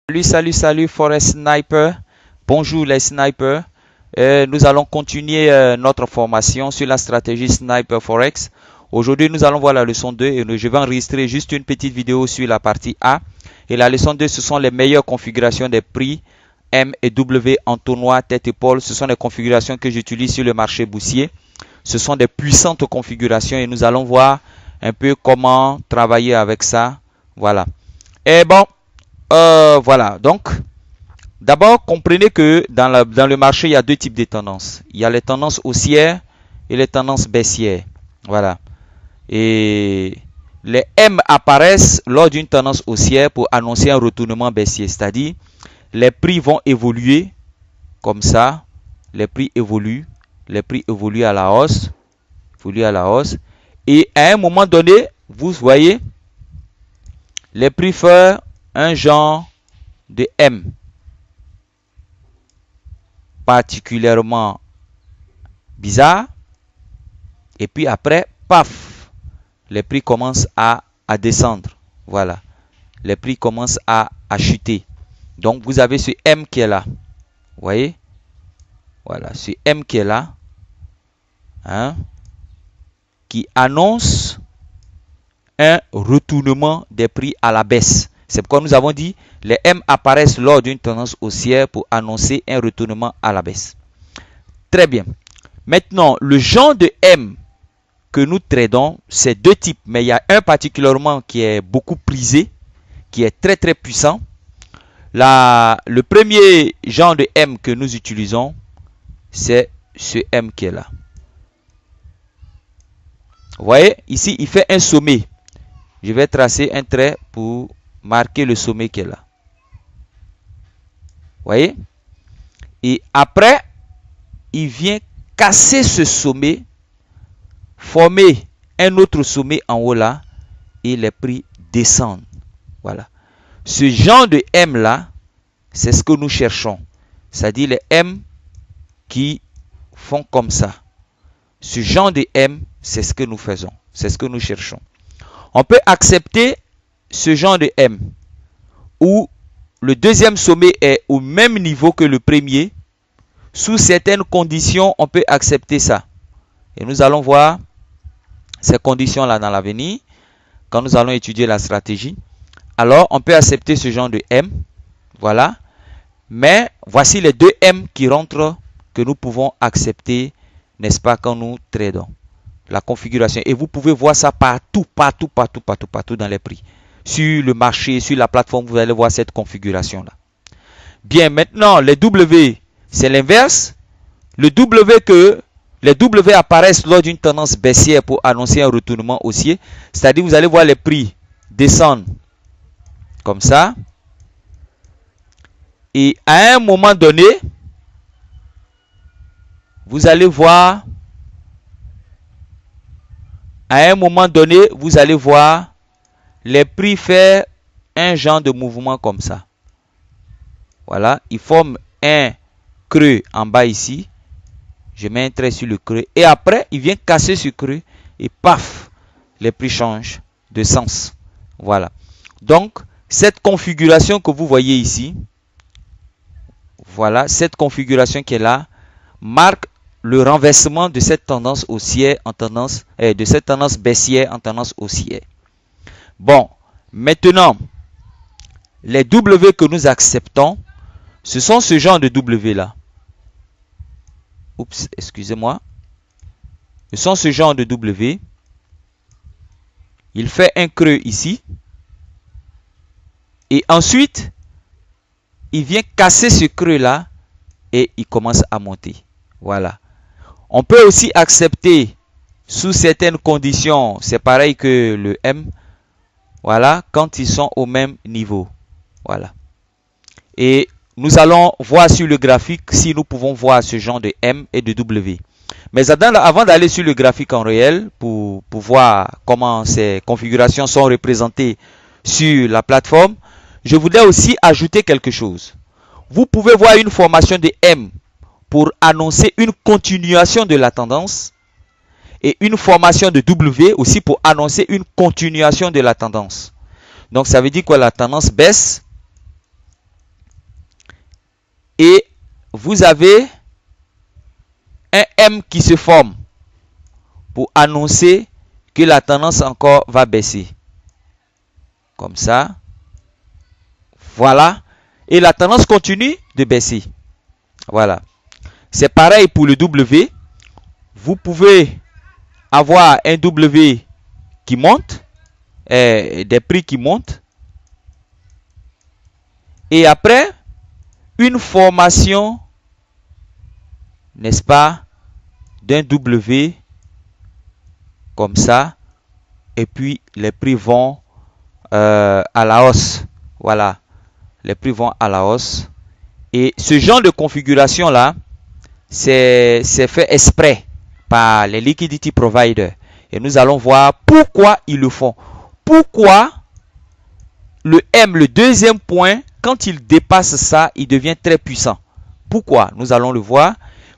Salut Forest Sniper. Bonjour les snipers. Nous allons continuer notre formation sur la stratégie Sniper Forex. Aujourd'hui, nous allons voir la leçon 2 et je vais enregistrer juste une petite vidéo sur la partie A. Et la leçon 2, ce sont les meilleures configurations des prix M et W en tournoi tête-épaule. Ce sont les configurations que j'utilise sur le marché boursier. Ce sont des puissantes configurations et nous allons voir un peu comment travailler avec ça. Voilà. Et bon. Voilà, donc, d'abord, comprenez que dans le marché, il y a deux types de tendances. Il y a les tendances haussières et les tendances baissières. Voilà. Et les M apparaissent lors d'une tendance haussière pour annoncer un retournement baissier. C'est-à-dire, les prix vont évoluer comme ça. Les prix évoluent à la hausse. Et à un moment donné, vous voyez, les prix font un genre de M particulièrement bizarre et puis après paf, les prix commencent à descendre. Voilà, les prix commencent à chuter. Donc vous avez ce M qui est là, vous voyez, voilà, ce M qui est là, hein, qui annonce un retournement des prix à la baisse. C'est pourquoi nous avons dit les M apparaissent lors d'une tendance haussière pour annoncer un retournement à la baisse. Très bien. Maintenant, le genre de M que nous tradons, c'est deux types. Mais il y a un particulièrement qui est beaucoup prisé, qui est très très puissant. Le premier genre de M que nous utilisons, c'est ce M qui est là. Vous voyez, ici, il fait un sommet. Je vais tracer un trait pour marquer le sommet qui est là. Vous voyez? Et après, il vient casser ce sommet, former un autre sommet en haut là, et les prix descendent. Voilà. Ce genre de M là, c'est ce que nous cherchons. C'est-à-dire les M qui font comme ça. Ce genre de M, c'est ce que nous faisons. C'est ce que nous cherchons. On peut accepter ce genre de M où le deuxième sommet est au même niveau que le premier. Sous certaines conditions, on peut accepter ça. Et nous allons voir ces conditions-là dans l'avenir, quand nous allons étudier la stratégie. Alors, on peut accepter ce genre de M. Voilà. Mais voici les deux M qui rentrent, que nous pouvons accepter, n'est-ce pas, quand nous tradons. La configuration. Et vous pouvez voir ça partout dans les prix. Sur le marché, sur la plateforme, vous allez voir cette configuration-là. Bien, maintenant, les W, c'est l'inverse. Les W apparaissent lors d'une tendance baissière pour annoncer un retournement haussier. C'est-à-dire, vous allez voir les prix descendre comme ça. Et à un moment donné, vous allez voir les prix faire un genre de mouvement comme ça. Voilà, il forme un creux en bas ici. Je mets un trait sur le creux. Et après, il vient casser ce creux. Et paf, les prix changent de sens. Voilà. Donc, cette configuration que vous voyez ici, voilà, cette configuration qui est là, marque le renversement de cette tendance haussière en tendance, de cette tendance baissière en tendance haussière. Bon, maintenant, les W que nous acceptons, ce sont ce genre de W là. Oups, excusez-moi. Ce sont ce genre de W. Il fait un creux ici. Et ensuite, il vient casser ce creux là et il commence à monter. Voilà. On peut aussi accepter sous certaines conditions, c'est pareil que le M. Voilà, quand ils sont au même niveau. Voilà. Et nous allons voir sur le graphique si nous pouvons voir ce genre de M et de W. Mais avant d'aller sur le graphique en réel pour voir comment ces configurations sont représentées sur la plateforme, je voudrais aussi ajouter quelque chose. Vous pouvez voir une formation de M pour annoncer une continuation de la tendance et une formation de W aussi pour annoncer une continuation de la tendance. Donc ça veut dire que la tendance baisse et vous avez un M qui se forme pour annoncer que la tendance encore va baisser. Comme ça. Voilà. Et la tendance continue de baisser. Voilà. C'est pareil pour le W. Vous pouvez avoir un W qui monte, des prix qui montent. Et après, une formation, n'est-ce pas, d'un W comme ça. Et puis, les prix vont à la hausse. Voilà. Les prix vont à la hausse. Et ce genre de configuration là, c'est fait exprès par les liquidity providers. Et nous allons voir pourquoi ils le font. Pourquoi le M, le deuxième point, quand il dépasse ça, il devient très puissant. Pourquoi? Nous allons le voir.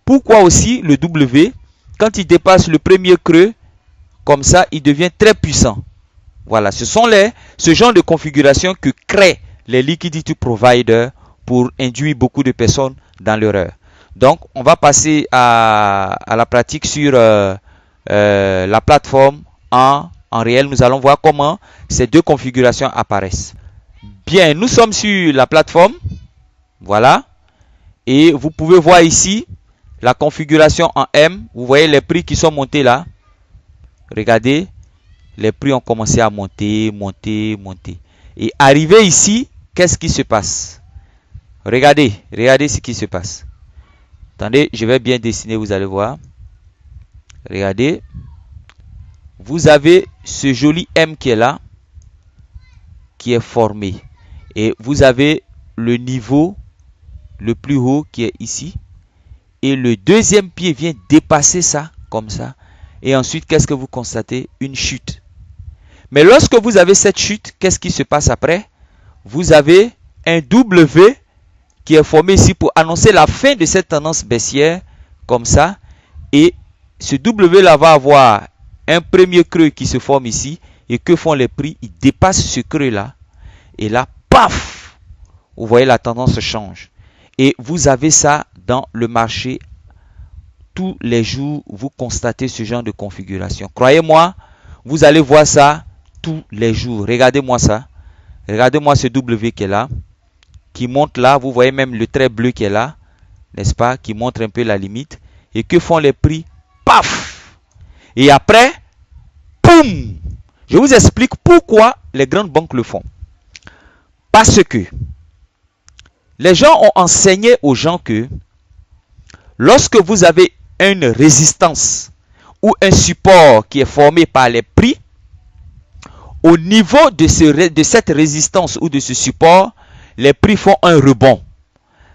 Pourquoi aussi le W, quand il dépasse le premier creux, comme ça, il devient très puissant. Voilà, ce sont ce genre de configuration que créent les liquidity providers pour induire beaucoup de personnes dans l'erreur. Donc, on va passer à la pratique sur la plateforme en réel. Nous allons voir comment ces deux configurations apparaissent. Bien, nous sommes sur la plateforme. Voilà. Et vous pouvez voir ici la configuration en M. Vous voyez les prix qui sont montés là. Regardez. Les prix ont commencé à monter, monter, monter. Et arrivé ici, qu'est-ce qui se passe? Regardez ce qui se passe. Attendez, je vais bien dessiner, vous allez voir. Regardez. Vous avez ce joli M qui est là, qui est formé. Et vous avez le niveau le plus haut qui est ici. Et le deuxième pied vient dépasser ça, comme ça. Et ensuite, qu'est-ce que vous constatez? Une chute. Mais lorsque vous avez cette chute, qu'est-ce qui se passe après? Vous avez un W qui est formé ici pour annoncer la fin de cette tendance baissière, comme ça. Et ce W là va avoir un premier creux qui se forme ici. Et que font les prix? Ils dépassent ce creux là. Et là, paf! Vous voyez, la tendance change. Et vous avez ça dans le marché. Tous les jours, vous constatez ce genre de configuration. Croyez-moi, vous allez voir ça tous les jours. Regardez-moi ça. Regardez-moi ce W qui est là. Qui monte là. Vous voyez même le trait bleu qui est là. N'est-ce pas? Qui montre un peu la limite. Et que font les prix? Paf! Et après, poum! Je vous explique pourquoi les grandes banques le font. Parce que les gens ont enseigné aux gens que lorsque vous avez une résistance ou un support qui est formé par les prix, au niveau de cette résistance ou de ce support, les prix font un rebond.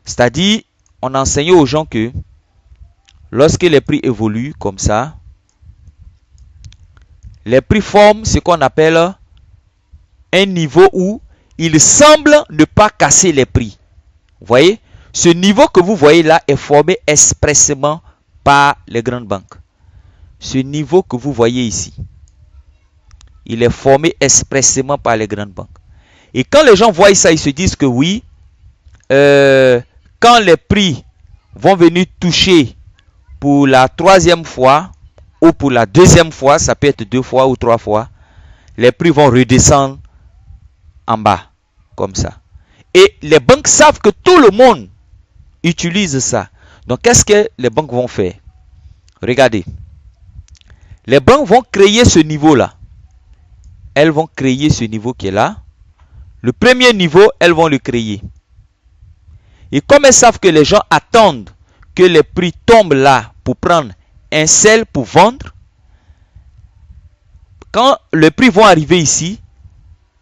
C'est-à-dire, on a enseigné aux gens que lorsque les prix évoluent comme ça, les prix forment ce qu'on appelle un niveau où il semble ne pas casser les prix. Vous voyez, ce niveau que vous voyez là est formé expressément par les grandes banques. Ce niveau que vous voyez ici, il est formé expressément par les grandes banques. Et quand les gens voient ça, ils se disent que oui, quand les prix vont venir toucher pour la troisième fois ou pour la deuxième fois, ça peut être 2 fois ou 3 fois, les prix vont redescendre en bas, comme ça. Et les banques savent que tout le monde utilise ça. Donc, qu'est-ce que les banques vont faire? Regardez. Les banques vont créer ce niveau-là. Elles vont créer ce niveau qui est là. Le premier niveau, elles vont le créer. Et comme elles savent que les gens attendent que les prix tombent là pour prendre un sell pour vendre, quand les prix vont arriver ici,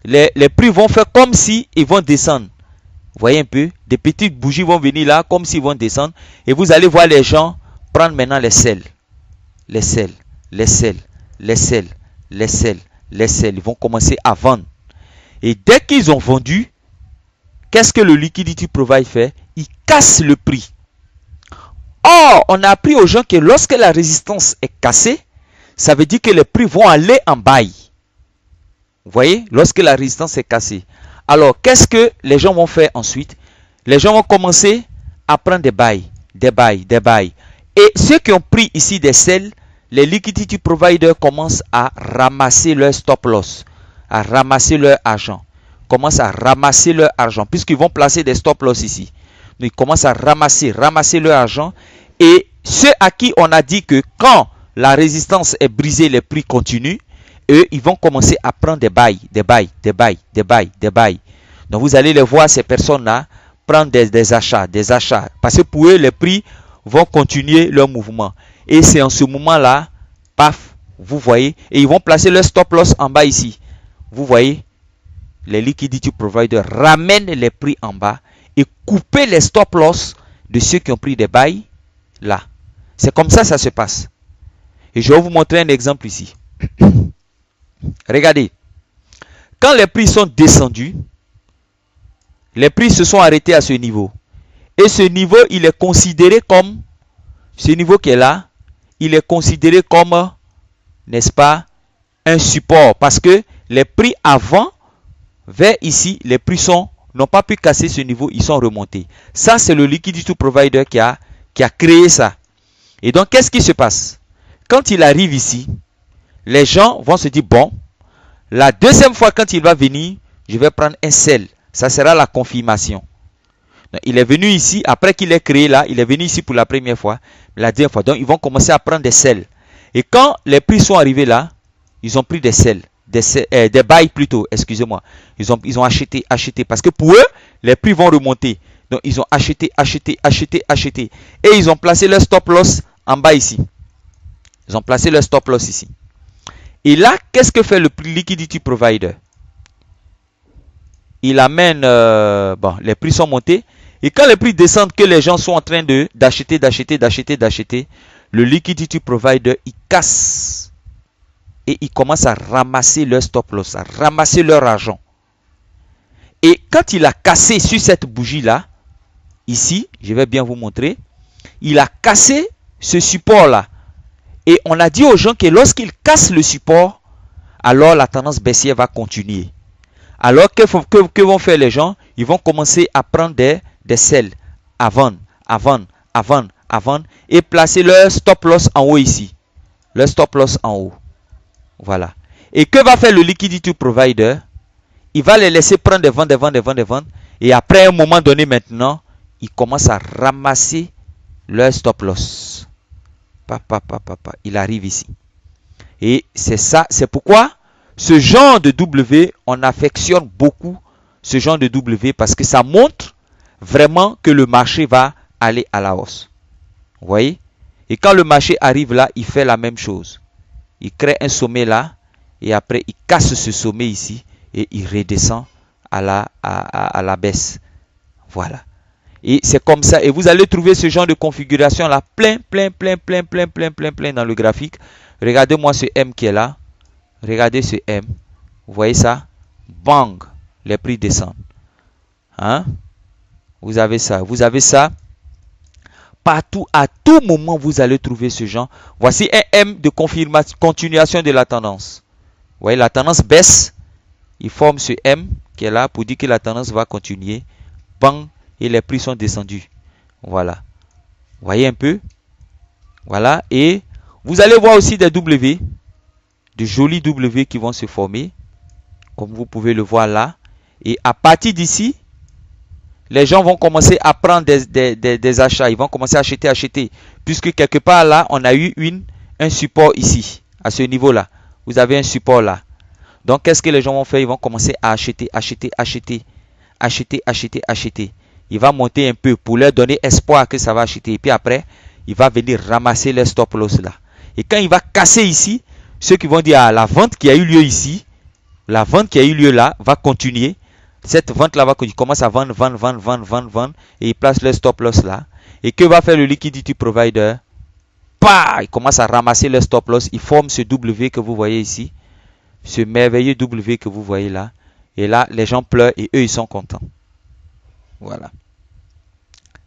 les prix vont faire comme si ils vont descendre. Vous voyez un peu, des petites bougies vont venir là comme s'ils vont descendre. Et vous allez voir les gens prendre maintenant les sells. Les sells, les sells, les sells, les sells, les sells. Ils vont commencer à vendre. Et dès qu'ils ont vendu, qu'est-ce que le liquidity provider fait? Il casse le prix. Or, on a appris aux gens que lorsque la résistance est cassée, ça veut dire que les prix vont aller en buy. Vous voyez, lorsque la résistance est cassée. Alors, qu'est-ce que les gens vont faire ensuite? Les gens vont commencer à prendre des bails, des bails, des bails. Et ceux qui ont pris ici des sels, les liquidity providers commencent à ramasser leur stop loss, à ramasser leur argent, commencent à ramasser leur argent, puisqu'ils vont placer des stop loss ici. Donc, ils commencent à ramasser leur argent. Et ceux à qui on a dit que quand la résistance est brisée, les prix continuent, eux, ils vont commencer à prendre des bails, des bails, des bails, des bails, des bails. Donc, vous allez les voir, ces personnes-là, prendre des achats, parce que pour eux, les prix vont continuer leur mouvement. Et c'est en ce moment-là, paf, vous voyez, et ils vont placer leur stop loss en bas ici. Vous voyez, les liquidity providers ramènent les prix en bas et coupent les stop loss de ceux qui ont pris des bails là. C'est comme ça se passe. Et je vais vous montrer un exemple ici. Regardez, quand les prix sont descendus, les prix se sont arrêtés à ce niveau. Et ce niveau, il est considéré comme, ce niveau qui est là, il est considéré comme, n'est-ce pas, un support. Parce que les prix avant, vers ici, les prix n'ont pas pu casser ce niveau, ils sont remontés. Ça, c'est le liquidity provider qui a créé ça. Et donc, qu'est-ce qui se passe? Quand il arrive ici, les gens vont se dire, bon, la deuxième fois quand il va venir, je vais prendre un sell. Ça sera la confirmation. Donc, il est venu ici, après qu'il ait créé là, il est venu ici pour la première fois, la deuxième fois. Donc, ils vont commencer à prendre des sells. Et quand les prix sont arrivés là, ils ont pris des sells. Des buys plutôt, excusez-moi. Ils ont acheté. Parce que pour eux, les prix vont remonter. Donc, ils ont acheté. Et ils ont placé leur stop loss en bas ici. Ils ont placé leur stop loss ici. Et là, qu'est-ce que fait le liquidity provider? Il amène, bon, les prix sont montés. Et quand les prix descendent, que les gens sont en train d'acheter, le liquidity provider, il casse. Et il commence à ramasser leur stop loss, à ramasser leur argent. Et quand il a cassé sur cette bougie-là, ici, je vais bien vous montrer, il a cassé ce support-là. Et on a dit aux gens que lorsqu'il casse le support, alors la tendance baissière va continuer. Alors que vont faire les gens? Ils vont commencer à prendre des sells à vendre, et placer leur stop loss en haut ici. Leur stop loss en haut. Voilà. Et que va faire le liquidity provider? Il va les laisser prendre des ventes. Et après un moment donné maintenant, il commence à ramasser leur stop loss. Il arrive ici. Et c'est ça, c'est pourquoi ce genre de W, on affectionne beaucoup ce genre de W parce que ça montre vraiment que le marché va aller à la hausse. Vous voyez? Et quand le marché arrive là, il fait la même chose. Il crée un sommet là et après il casse ce sommet ici et il redescend à la baisse. Voilà. Et c'est comme ça. Et vous allez trouver ce genre de configuration là plein dans le graphique. Regardez-moi ce M qui est là. Regardez ce M. Vous voyez ça? Bang! Les prix descendent. Hein? Vous avez ça. Vous avez ça. Partout, à tout moment, vous allez trouver ce genre. Voici un M de confirmation, continuation de la tendance. Vous voyez, la tendance baisse. Il forme ce M qui est là pour dire que la tendance va continuer. Bang! Et les prix sont descendus. Voilà. Vous voyez un peu? Voilà. Et vous allez voir aussi des W. De jolis W qui vont se former. Comme vous pouvez le voir là. Et à partir d'ici, les gens vont commencer à prendre des achats. Ils vont commencer à acheter. Puisque quelque part là, on a eu un support ici. À ce niveau-là. Vous avez un support là. Donc, qu'est-ce que les gens vont faire? Ils vont commencer à acheter. Il va monter un peu pour leur donner espoir que ça va acheter. Et puis après, il va venir ramasser les stop loss là. Et quand il va casser ici, ceux qui vont dire, ah, la vente qui a eu lieu ici, la vente qui a eu lieu là, va continuer. Cette vente là va continuer. Il commence à vendre. Et il place le stop loss là. Et que va faire le liquidity provider? Il commence à ramasser le stop loss. Il forme ce W que vous voyez ici. Ce merveilleux W que vous voyez là. Et là, les gens pleurent et eux, ils sont contents. Voilà.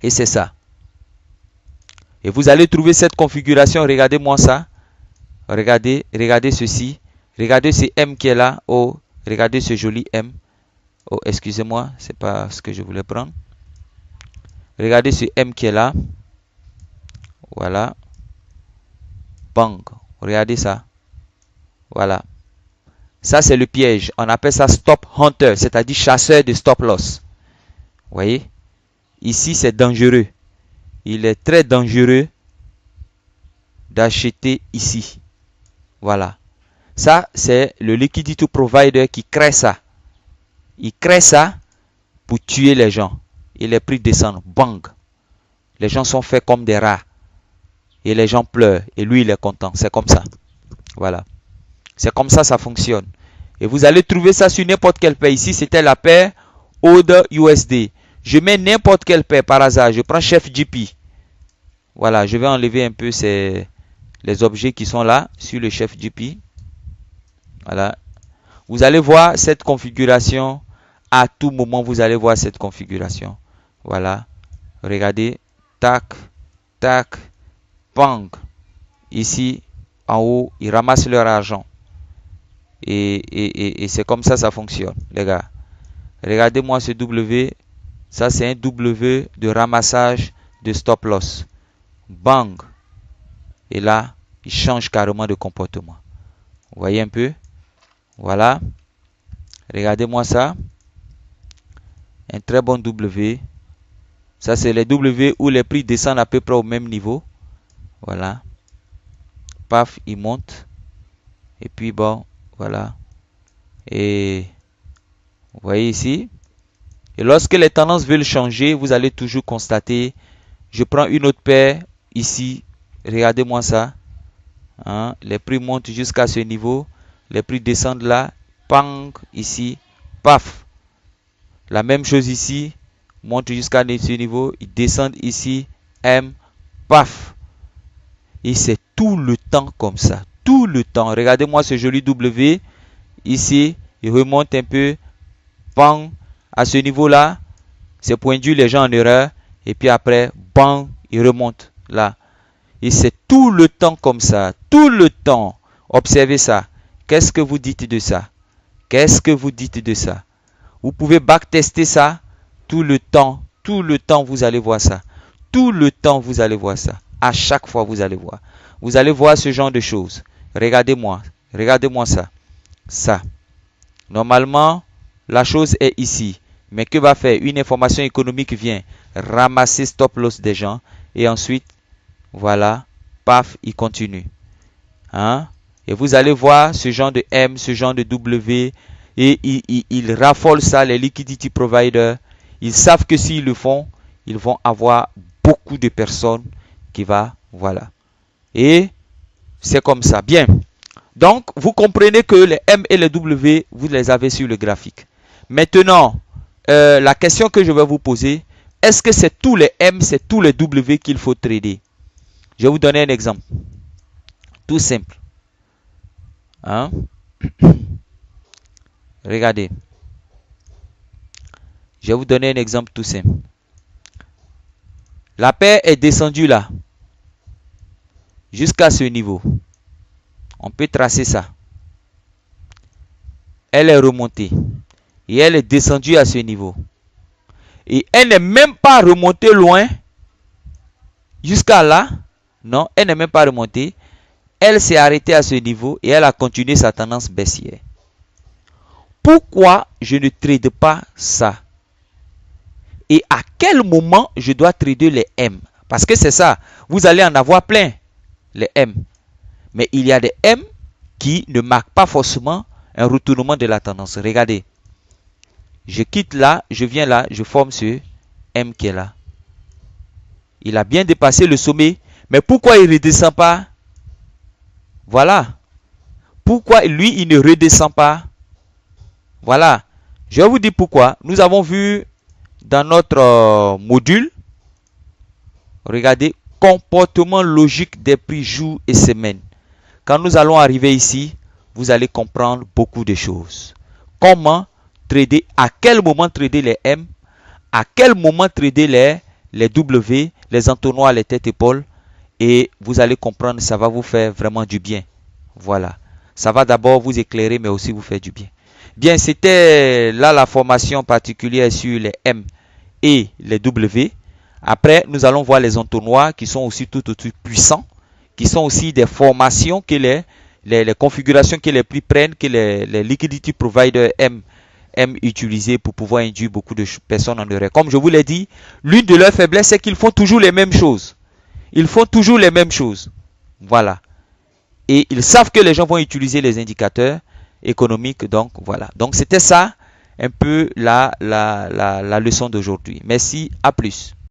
Et c'est ça. Et vous allez trouver cette configuration. Regardez-moi ça. Regardez ceci. Regardez ce M qui est là. Oh, regardez ce joli M. Oh, excusez-moi, c'est pas ce que je voulais prendre. Regardez ce M qui est là. Voilà. Bang. Regardez ça. Voilà. Ça, c'est le piège. On appelle ça stop hunter, c'est-à-dire chasseur de stop loss. Vous voyez? Ici, c'est dangereux. Il est très dangereux d'acheter ici. Voilà. Ça, c'est le liquidity provider qui crée ça. Il crée ça pour tuer les gens. Et les prix descendent. Bang. Les gens sont faits comme des rats. Et les gens pleurent. Et lui, il est content. C'est comme ça. Voilà. C'est comme ça, ça fonctionne. Et vous allez trouver ça sur n'importe quelle paire. Ici, c'était la paire Order USD. Je mets n'importe quelle paire par hasard. Je prends Chef JP. Voilà, je vais enlever un peu les objets qui sont là sur le Chef JP. Voilà. Vous allez voir cette configuration. À tout moment, vous allez voir cette configuration. Voilà. Regardez. Tac, tac, bang. Ici, en haut, ils ramassent leur argent. Et c'est comme ça fonctionne, les gars. Regardez-moi ce W. Ça, c'est un W de ramassage de stop loss. Bang. Et là, il change carrément de comportement. Vous voyez un peu? Voilà. Regardez-moi ça. Un très bon W. Ça, c'est les W où les prix descendent à peu près au même niveau. Voilà. Paf, il monte. Et puis, bon, voilà. Et vous voyez ici. Et lorsque les tendances veulent changer, vous allez toujours constater. Je prends une autre paire ici. Regardez-moi ça. Hein? Les prix montent jusqu'à ce niveau. Les prix descendent là. Pang, ici. Paf. La même chose ici. Monte jusqu'à ce niveau. Ils descendent ici. M. Paf. Et c'est tout le temps comme ça. Tout le temps. Regardez-moi ce joli W. Ici. Il remonte un peu. Bang. À ce niveau-là. C'est pour induire les gens en erreur. Et puis après. Bang. Il remonte là. Et c'est tout le temps comme ça. Tout le temps. Observez ça. Qu'est-ce que vous dites de ça? Qu'est-ce que vous dites de ça? Vous pouvez backtester ça tout le temps. Tout le temps, vous allez voir ça. Tout le temps, vous allez voir ça. À chaque fois, vous allez voir. Vous allez voir ce genre de choses. Regardez-moi. Regardez-moi ça. Ça. Normalement, la chose est ici. Mais que va faire? Une information économique vient ramasser stop loss des gens. Et ensuite, voilà. Paf, il continue. Hein? Et vous allez voir ce genre de M, ce genre de W. Et ils raffolent ça, les liquidity providers. Ils savent que s'ils le font, ils vont avoir beaucoup de personnes qui va, voilà. Et c'est comme ça. Bien. Donc, vous comprenez que les M et les W, vous les avez sur le graphique. Maintenant, la question que je vais vous poser, est-ce que c'est tous les M, c'est tous les W qu'il faut trader? Je vais vous donner un exemple. Tout simple. Hein? Regardez. Je vais vous donner un exemple tout simple. La paire est descendue là. Jusqu'à ce niveau. On peut tracer ça. Elle est remontée. Et elle est descendue à ce niveau. Et elle n'est même pas remontée loin. Jusqu'à là. Non, elle n'est même pas remontée. Elle s'est arrêtée à ce niveau. Et elle a continué sa tendance baissière. Pourquoi je ne trade pas ça? Et à quel moment je dois trader les M? Parce que c'est ça. Vous allez en avoir plein. Les M. Mais il y a des M qui ne marquent pas forcément un retournement de la tendance. Regardez. Je quitte là, je viens là, je forme ce M qui est là. Il a bien dépassé le sommet. Mais pourquoi il ne redescend pas? Voilà. Pourquoi lui, il ne redescend pas? Voilà. Je vais vous dire pourquoi. Nous avons vu dans notre module, regardez, comportement logique des prix jours et semaines. Quand nous allons arriver ici, vous allez comprendre beaucoup de choses. Comment trader, à quel moment trader les M, à quel moment trader les W, les entonnoirs, les têtes-épaules. Et vous allez comprendre, ça va vous faire vraiment du bien. Voilà. Ça va d'abord vous éclairer, mais aussi vous faire du bien. Bien, c'était là la formation particulière sur les M et les W. Après, nous allons voir les entonnoirs qui sont aussi tout aussi puissants, qui sont aussi des formations que les configurations que les prix prennent, que les liquidity providers aiment utiliser pour pouvoir induire beaucoup de personnes en erreur. Comme je vous l'ai dit, l'une de leurs faiblesses, c'est qu'ils font toujours les mêmes choses. Ils font toujours les mêmes choses. Voilà. Et ils savent que les gens vont utiliser les indicateurs économiques. Donc, voilà. Donc, c'était ça un peu la leçon d'aujourd'hui. Merci. À plus.